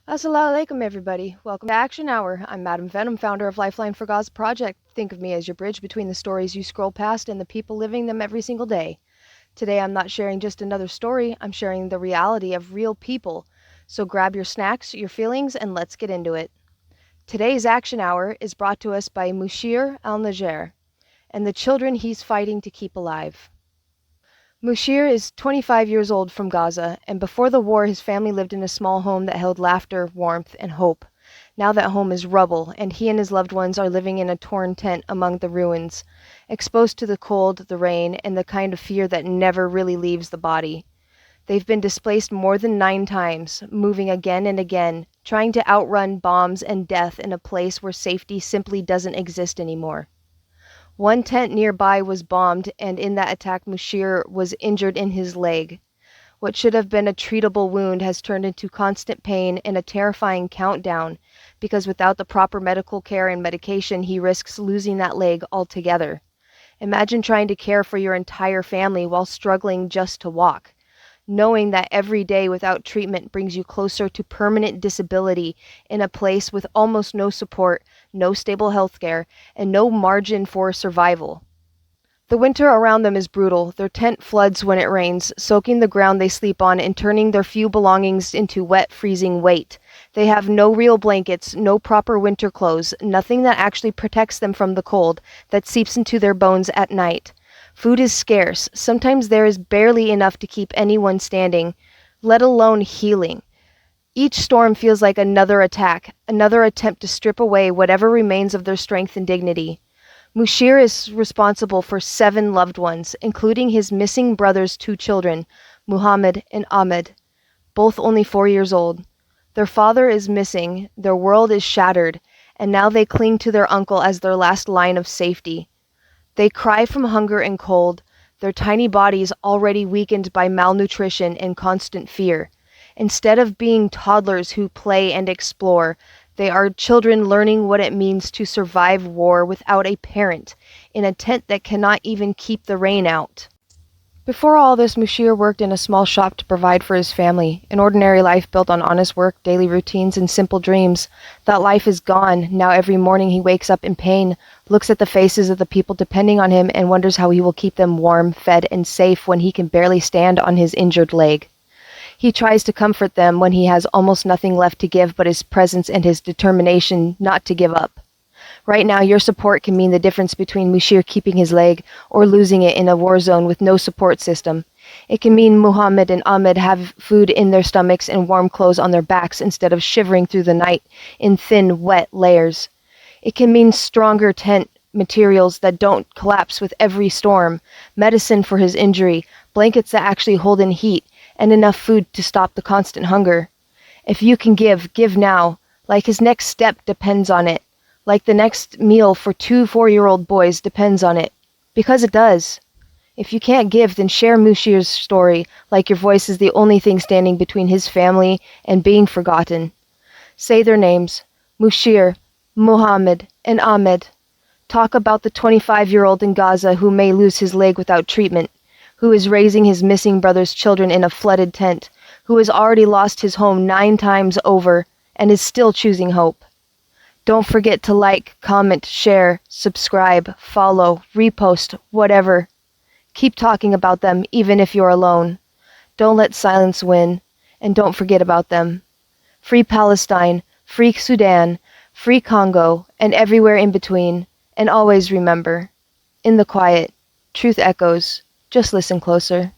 Assalamu alaikum, everybody. Welcome to Action Hour. I'm Madam Venom, founder of Lifeline for Gaza Project. Think of me as your bridge between the stories you scroll past and the people living them every single day. Today, I'm not sharing just another story, I'm sharing the reality of real people. So grab your snacks, your feelings, and let's get into it. Today's Action Hour is brought to us by Mushyr Al-Najjar and the children he's fighting to keep alive. Mushyr is 25 years old from Gaza, and before the war his family lived in a small home that held laughter, warmth, and hope. Now that home is rubble, and he and his loved ones are living in a torn tent among the ruins, exposed to the cold, the rain, and the kind of fear that never really leaves the body. They've been displaced more than 9 times, moving again and again, trying to outrun bombs and death in a place where safety simply doesn't exist anymore. One tent nearby was bombed, and in that attack Mushyr was injured in his leg. What should have been a treatable wound has turned into constant pain and a terrifying countdown, because without the proper medical care and medication he risks losing that leg altogether. Imagine trying to care for your entire family while struggling just to walk, knowing that every day without treatment brings you closer to permanent disability in a place with almost no support, no stable health care, and no margin for survival. The winter around them is brutal. Their tent floods when it rains, soaking the ground they sleep on and turning their few belongings into wet, freezing weight. They have no real blankets, no proper winter clothes, nothing that actually protects them from the cold that seeps into their bones at night. Food is scarce. Sometimes there is barely enough to keep anyone standing, let alone healing. Each storm feels like another attack, another attempt to strip away whatever remains of their strength and dignity. Mushyr is responsible for 7 loved ones, including his missing brother's 2 children, Muhammad and Ahmad, both only 4 years old. Their father is missing, their world is shattered, and now they cling to their uncle as their last line of safety. They cry from hunger and cold, their tiny bodies already weakened by malnutrition and constant fear. Instead of being toddlers who play and explore, they are children learning what it means to survive war without a parent, in a tent that cannot even keep the rain out. Before all this, Mushyr worked in a small shop to provide for his family, an ordinary life built on honest work, daily routines, and simple dreams. That life is gone. Now every morning he wakes up in pain, looks at the faces of the people depending on him, and wonders how he will keep them warm, fed, and safe when he can barely stand on his injured leg. He tries to comfort them when he has almost nothing left to give but his presence and his determination not to give up. Right now, your support can mean the difference between Mushyr keeping his leg or losing it in a war zone with no support system. It can mean Muhammad and Ahmed have food in their stomachs and warm clothes on their backs instead of shivering through the night in thin, wet layers. It can mean stronger tent materials that don't collapse with every storm, medicine for his injury, blankets that actually hold in heat, and enough food to stop the constant hunger. If you can give now, like his next step depends on it. Like the next meal for 2 4-year-old boys depends on it. Because it does. If you can't give, then share Mushyr's story, like your voice is the only thing standing between his family and being forgotten. Say their names, Mushyr, Muhammad, and Ahmed. Talk about the 25-year-old in Gaza who may lose his leg without treatment, who is raising his missing brother's children in a flooded tent, who has already lost his home 9 times over and is still choosing hope. Don't forget to like, comment, share, subscribe, follow, repost, whatever. Keep talking about them even if you're alone. Don't let silence win, and don't forget about them. Free Palestine, free Sudan, free Congo, and everywhere in between. And always remember, in the quiet, truth echoes. Just listen closer.